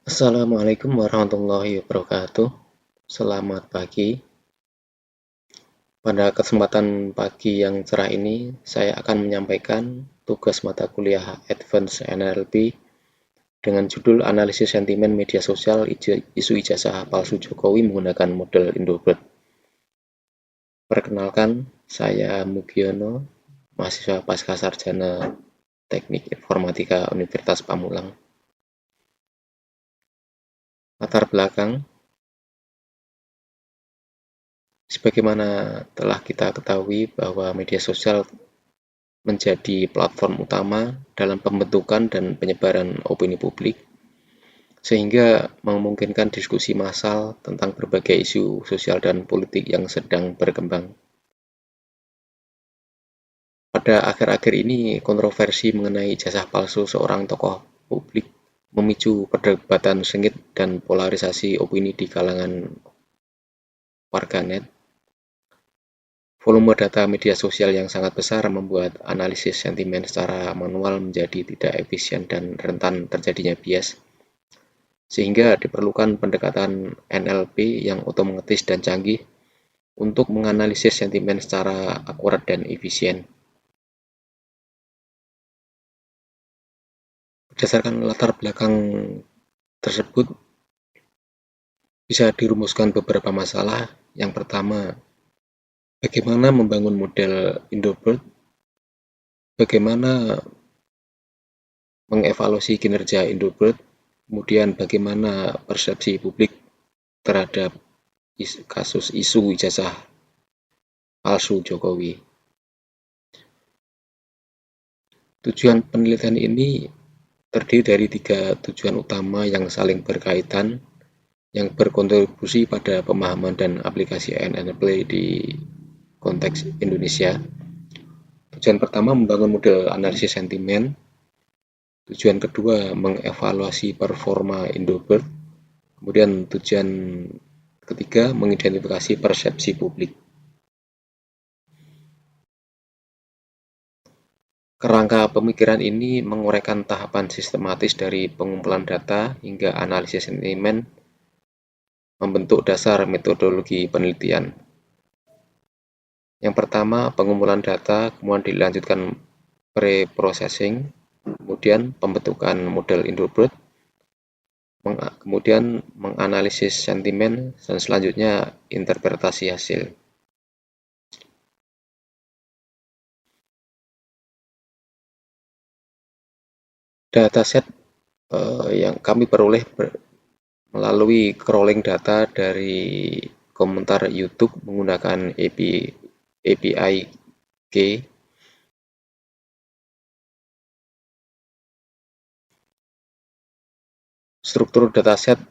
Assalamualaikum warahmatullahi wabarakatuh. Selamat pagi. Pada kesempatan pagi yang cerah ini, saya akan menyampaikan tugas mata kuliah Advanced NLP dengan judul Analisis Sentimen Media Sosial Isu Ijazah Palsu Jokowi Menggunakan Model Indobird. Perkenalkan, saya Mugiono, mahasiswa Pascasarjana Teknik Informatika Universitas Pamulang. Latar belakang, sebagaimana telah kita ketahui bahwa media sosial menjadi platform utama dalam pembentukan dan penyebaran opini publik, sehingga memungkinkan diskusi massal tentang berbagai isu sosial dan politik yang sedang berkembang. Pada akhir-akhir ini, kontroversi mengenai ijazah palsu seorang tokoh publik memicu perdebatan sengit dan polarisasi opini di kalangan warganet. Volume data media sosial yang sangat besar membuat analisis sentimen secara manual menjadi tidak efisien dan rentan terjadinya bias, sehingga diperlukan pendekatan NLP yang otomatis dan canggih untuk menganalisis sentimen secara akurat dan efisien. Berdasarkan latar belakang tersebut, bisa dirumuskan beberapa masalah. Yang pertama, bagaimana membangun model Indobird, bagaimana mengevaluasi kinerja Indobird, kemudian bagaimana persepsi publik terhadap kasus isu ijazah palsu Jokowi. Tujuan penelitian ini terdiri dari 3 tujuan utama yang saling berkaitan, yang berkontribusi pada pemahaman dan aplikasi NLP di konteks Indonesia. Tujuan pertama, membangun model analisis sentimen. Tujuan kedua, mengevaluasi performa Indobird. Kemudian tujuan ketiga, mengidentifikasi persepsi publik. Kerangka pemikiran ini menguraikan tahapan sistematis dari pengumpulan data hingga analisis sentimen, membentuk dasar metodologi penelitian. Yang pertama, pengumpulan data, kemudian dilanjutkan pre-processing, kemudian pembentukan model Indobird, kemudian menganalisis sentimen, dan selanjutnya interpretasi hasil. Dataset yang kami peroleh melalui crawling data dari komentar YouTube menggunakan API G. Struktur dataset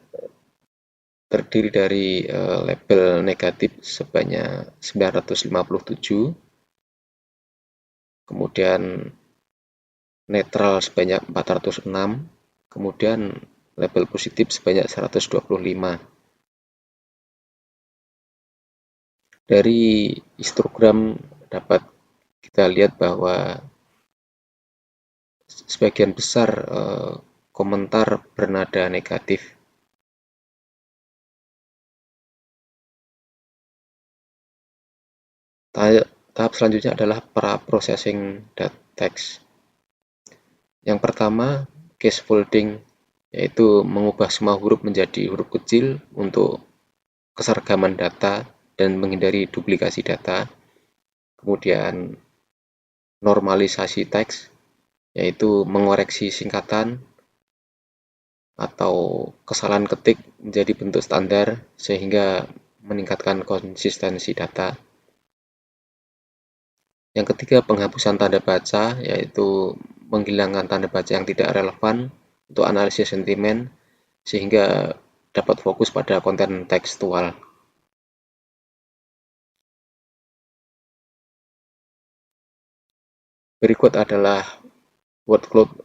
terdiri dari label negatif sebanyak 957, kemudian netral sebanyak 406, kemudian label positif sebanyak 125. Dari histogram dapat kita lihat bahwa sebagian besar komentar bernada negatif. Tahap selanjutnya adalah pra-processing text. Yang pertama, case folding, yaitu mengubah semua huruf menjadi huruf kecil untuk keseragaman data dan menghindari duplikasi data. Kemudian normalisasi teks, yaitu mengoreksi singkatan atau kesalahan ketik menjadi bentuk standar sehingga meningkatkan konsistensi data. Yang ketiga, penghapusan tanda baca, yaitu menghilangkan tanda baca yang tidak relevan untuk analisis sentimen sehingga dapat fokus pada konten tekstual. Berikut adalah word cloud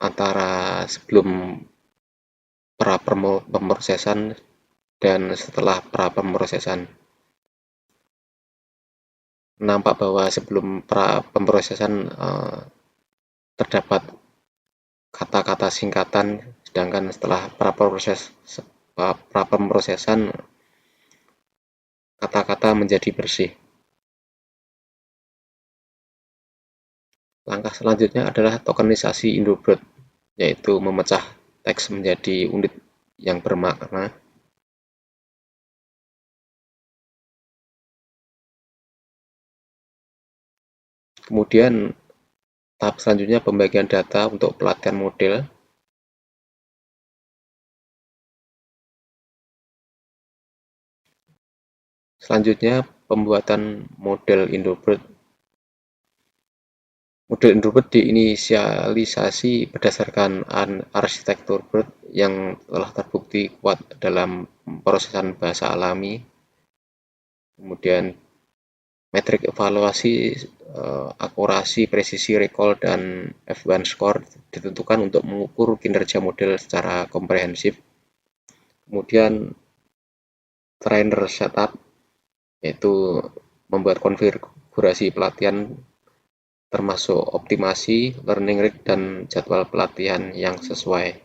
antara sebelum pra pemrosesan dan setelah pra pemrosesan. Nampak bahwa sebelum pra pemrosesan terdapat kata-kata singkatan sedangkan setelah prapemrosesan kata-kata menjadi bersih. Langkah selanjutnya adalah tokenisasi Indobird, yaitu memecah teks menjadi unit yang bermakna. Kemudian tahap selanjutnya pembagian data untuk pelatihan model. Selanjutnya pembuatan model Indobird. Model Indobird diinisialisasi berdasarkan arsitektur BERT yang telah terbukti kuat dalam prosesan bahasa alami. Kemudian metrik evaluasi, akurasi, presisi recall, dan F1 score ditentukan untuk mengukur kinerja model secara komprehensif. Kemudian trainer setup, yaitu membuat konfigurasi pelatihan termasuk optimasi, learning rate, dan jadwal pelatihan yang sesuai.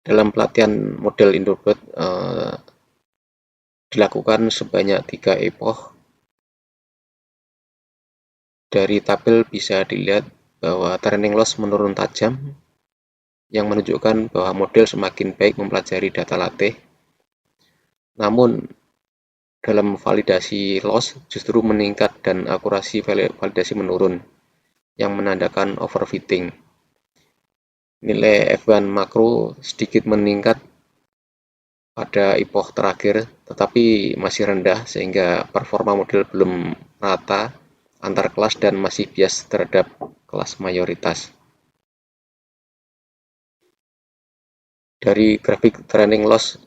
Dalam pelatihan model Indobird dilakukan sebanyak 3 epoch. Dari tabel bisa dilihat bahwa training loss menurun tajam, yang menunjukkan bahwa model semakin baik mempelajari data latih. Namun, dalam validasi loss justru meningkat dan akurasi validasi menurun, yang menandakan overfitting. Nilai F1 makro sedikit meningkat pada epoch terakhir, tetapi masih rendah sehingga performa model belum rata antar kelas dan masih bias terhadap kelas mayoritas. Dari grafik training loss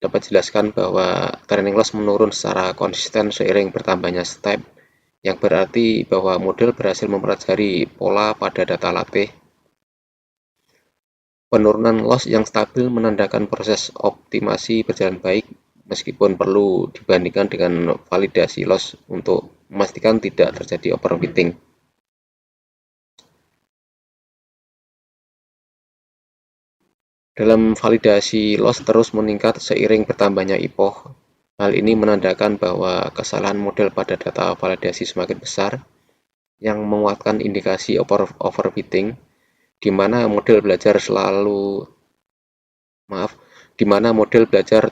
dapat dijelaskan bahwa training loss menurun secara konsisten seiring bertambahnya step, yang berarti bahwa model berhasil mempelajari pola pada data latih. Penurunan loss yang stabil menandakan proses optimasi berjalan baik, meskipun perlu dibandingkan dengan validasi loss untuk memastikan tidak terjadi overfitting. Dalam validasi loss terus meningkat seiring bertambahnya epoch. Hal ini menandakan bahwa kesalahan model pada data validasi semakin besar, yang menguatkan indikasi overfitting, di mana model belajar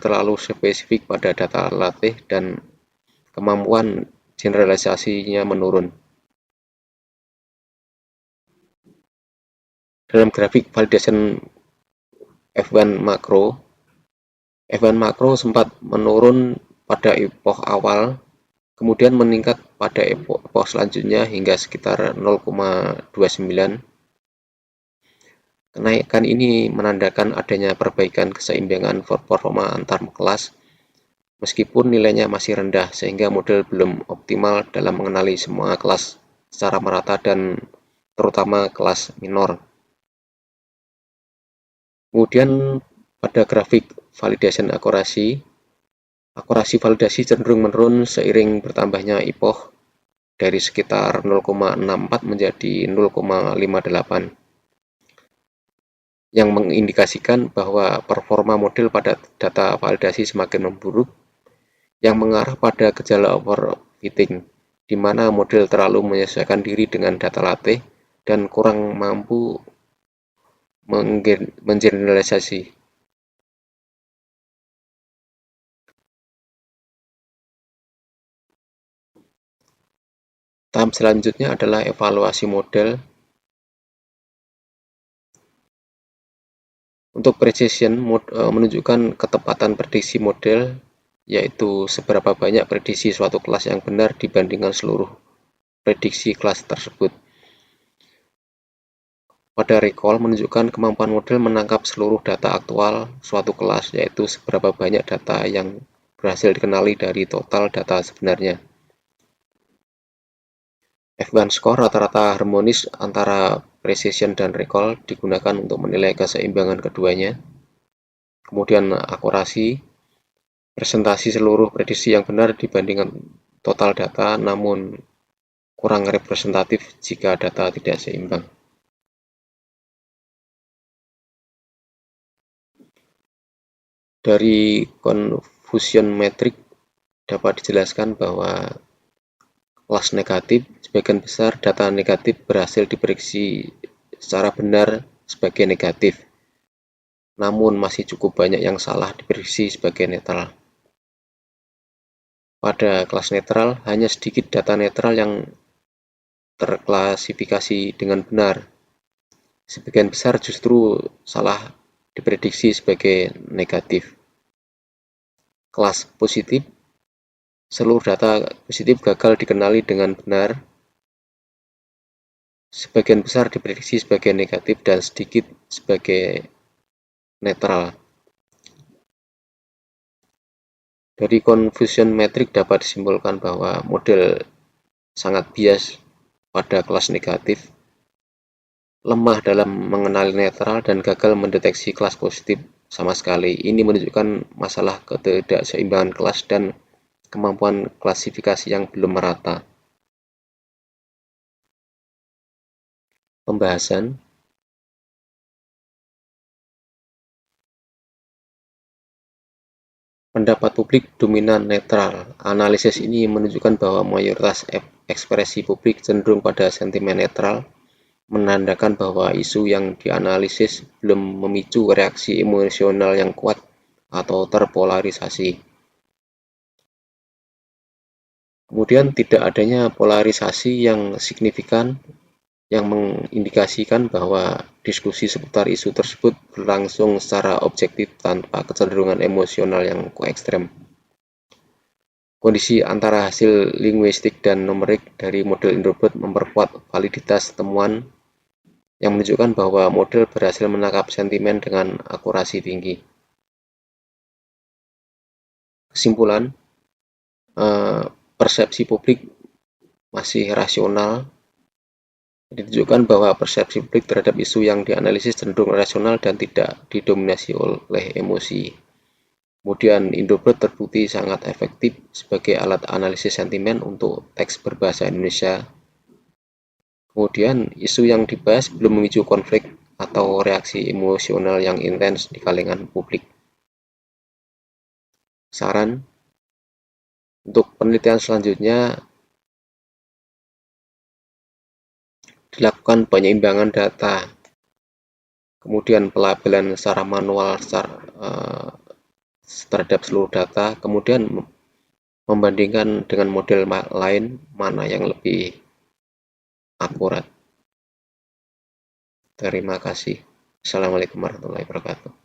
terlalu spesifik pada data latih dan kemampuan generalisasinya menurun. Dalam grafik validation F1 makro sempat menurun pada epoch awal, kemudian meningkat pada epoch selanjutnya hingga sekitar 0,29. Kenaikan ini menandakan adanya perbaikan keseimbangan performa antar kelas, meskipun nilainya masih rendah sehingga model belum optimal dalam mengenali semua kelas secara merata dan terutama kelas minor. Kemudian pada grafik validation akurasi validasi cenderung menurun seiring bertambahnya epoch dari sekitar 0,64 menjadi 0,58, yang mengindikasikan bahwa performa model pada data validasi semakin memburuk, yang mengarah pada gejala overfitting, di mana model terlalu menyesuaikan diri dengan data latih dan kurang mampu menggeneralisasi. Tahap selanjutnya adalah evaluasi model. Untuk precision menunjukkan ketepatan prediksi model, yaitu seberapa banyak prediksi suatu kelas yang benar dibandingkan seluruh prediksi kelas tersebut. Pada recall menunjukkan kemampuan model menangkap seluruh data aktual suatu kelas, yaitu seberapa banyak data yang berhasil dikenali dari total data sebenarnya. F1 score rata-rata harmonis antara precision dan recall digunakan untuk menilai keseimbangan keduanya. Kemudian akurasi, presentasi seluruh prediksi yang benar dibandingkan total data, namun kurang representatif jika data tidak seimbang. Dari confusion metric dapat dijelaskan bahwa kelas negatif, sebagian besar data negatif berhasil diprediksi secara benar sebagai negatif, namun masih cukup banyak yang salah diprediksi sebagai netral. Pada kelas netral, hanya sedikit data netral yang terklasifikasi dengan benar. Sebagian besar justru salah diprediksi sebagai negatif. Kelas positif, seluruh data positif gagal dikenali dengan benar. Sebagian besar diprediksi sebagai negatif dan sedikit sebagai netral. Dari confusion metric dapat disimpulkan bahwa model sangat bias pada kelas negatif, lemah dalam mengenali netral, dan gagal mendeteksi kelas positif sama sekali. Ini menunjukkan masalah ketidakseimbangan kelas dan kemampuan klasifikasi yang belum merata. Pembahasan. Pendapat publik dominan netral. Analisis ini menunjukkan bahwa mayoritas ekspresi publik cenderung pada sentimen netral, menandakan bahwa isu yang dianalisis belum memicu reaksi emosional yang kuat atau terpolarisasi. Kemudian tidak adanya polarisasi yang signifikan yang mengindikasikan bahwa diskusi seputar isu tersebut berlangsung secara objektif tanpa kecenderungan emosional yang ekstrem. Kondisi antara hasil linguistik dan numerik dari model Indrobot memperkuat validitas temuan yang menunjukkan bahwa model berhasil menangkap sentimen dengan akurasi tinggi. Kesimpulan, persepsi publik masih rasional. Ditunjukkan bahwa persepsi publik terhadap isu yang dianalisis cenderung rasional dan tidak didominasi oleh emosi. Kemudian, Indrobot terbukti sangat efektif sebagai alat analisis sentimen untuk teks berbahasa Indonesia. Kemudian, isu yang dibahas belum memicu konflik atau reaksi emosional yang intens di kalangan publik. Saran, untuk penelitian selanjutnya, dilakukan penyeimbangan data, kemudian pelabelan secara manual terhadap seluruh data, kemudian membandingkan dengan model lain mana yang lebih akurat. Terima kasih. Assalamualaikum warahmatullahi wabarakatuh.